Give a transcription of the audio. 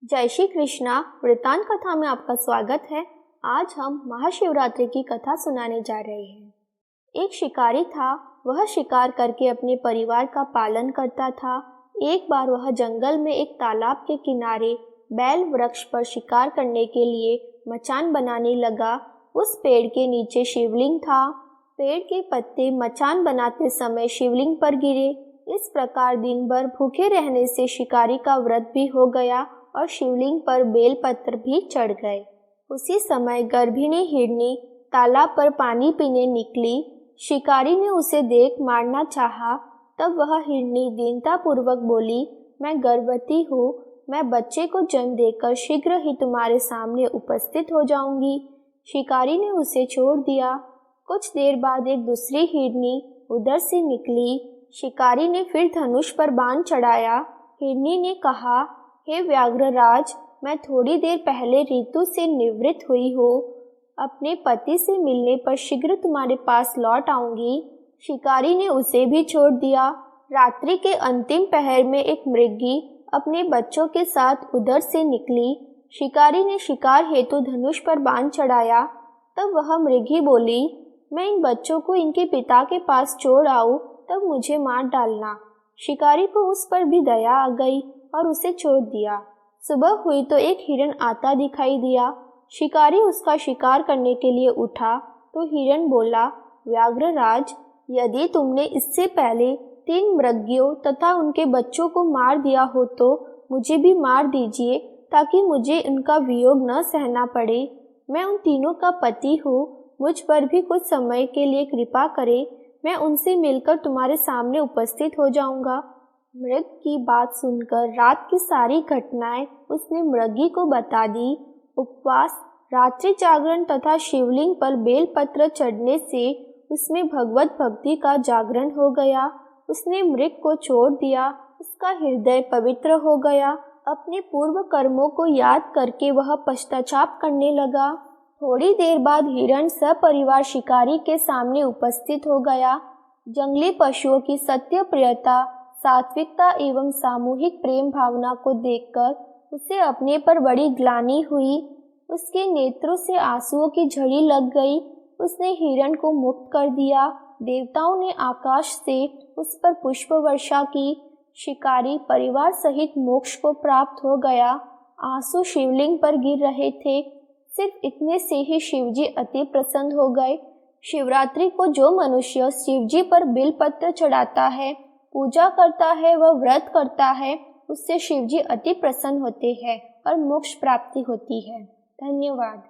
जय श्री कृष्णा। वृतांत कथा में आपका स्वागत है। आज हम महाशिवरात्रि की कथा सुनाने जा रहे हैं। एक शिकारी था। वह शिकार करके अपने परिवार का पालन करता था। एक बार वह जंगल में एक तालाब के किनारे बैल वृक्ष पर शिकार करने के लिए मचान बनाने लगा। उस पेड़ के नीचे शिवलिंग था। पेड़ के पत्ते मचान बनाते समय शिवलिंग पर गिरे। इस प्रकार दिन भर भूखे रहने से शिकारी का व्रत भी हो गया और शिवलिंग पर बेलपत्र भी चढ़ गए। उसी समय गर्भिणी हिरनी तालाब पर पानी पीने निकली। शिकारी ने उसे देख मारना चाहा, तब वह हिरनी दीनतापूर्वक बोली, मैं गर्भवती हूँ, मैं बच्चे को जन्म देकर शीघ्र ही तुम्हारे सामने उपस्थित हो जाऊंगी। शिकारी ने उसे छोड़ दिया। कुछ देर बाद एक दूसरी हिरनी उधर से निकली। शिकारी ने फिर धनुष पर बाण चढ़ाया। हिरनी ने कहा, हे व्याघ्रराज, मैं थोड़ी देर पहले ऋतु से निवृत्त हुई हूँ। अपने पति से मिलने पर शीघ्र तुम्हारे पास लौट आऊंगी। शिकारी ने उसे भी छोड़ दिया। रात्रि के अंतिम पहर में एक मृगी अपने बच्चों के साथ उधर से निकली। शिकारी ने शिकार हेतु धनुष पर बाण चढ़ाया। तब वह मृगी बोली, मैं इन बच्चों को इनके पिता के पास छोड़ आऊं, तब मुझे मार डालना। शिकारी को उस पर भी दया आ गई और उसे छोड़ दिया। सुबह हुई तो एक हिरण आता दिखाई दिया। शिकारी उसका शिकार करने के लिए उठा तो हिरण बोला, व्याघ्रराज, यदि तुमने इससे पहले 3 मृगियों तथा उनके बच्चों को मार दिया हो तो मुझे भी मार दीजिए, ताकि मुझे उनका वियोग न सहना पड़े। मैं उन तीनों का पति हूँ, मुझ पर भी कुछ समय के लिए कृपा करें। मैं उनसे मिलकर तुम्हारे सामने उपस्थित हो जाऊंगा। मृग की बात सुनकर रात की सारी घटनाएं उसने मृगी को बता दी। उपवास, रात्रि जागरण तथा शिवलिंग पर बेलपत्र चढ़ने से उसमें भगवत भक्ति का जागरण हो गया। उसने मृग को छोड़ दिया। उसका हृदय पवित्र हो गया। अपने पूर्व कर्मों को याद करके वह पश्चाताप करने लगा। थोड़ी देर बाद हिरण सपरिवार शिकारी के सामने उपस्थित हो गया। जंगली पशुओं की सत्य प्रियता, सात्विकता एवं सामूहिक प्रेम भावना को देखकर उसे अपने पर बड़ी ग्लानि हुई। उसके नेत्रों से आंसुओं की झड़ी लग गई। उसने हिरण को मुक्त कर दिया। देवताओं ने आकाश से उस पर पुष्प वर्षा की। शिकारी परिवार सहित मोक्ष को प्राप्त हो गया। आंसू शिवलिंग पर गिर रहे थे। सिर्फ इतने से ही शिवजी अति प्रसन्न हो गए। शिवरात्रि को जो मनुष्य शिवजी पर बेलपत्र चढ़ाता है, पूजा करता है, वह व्रत करता है, उससे शिवजी अति प्रसन्न होते हैं और मोक्ष प्राप्ति होती है। धन्यवाद।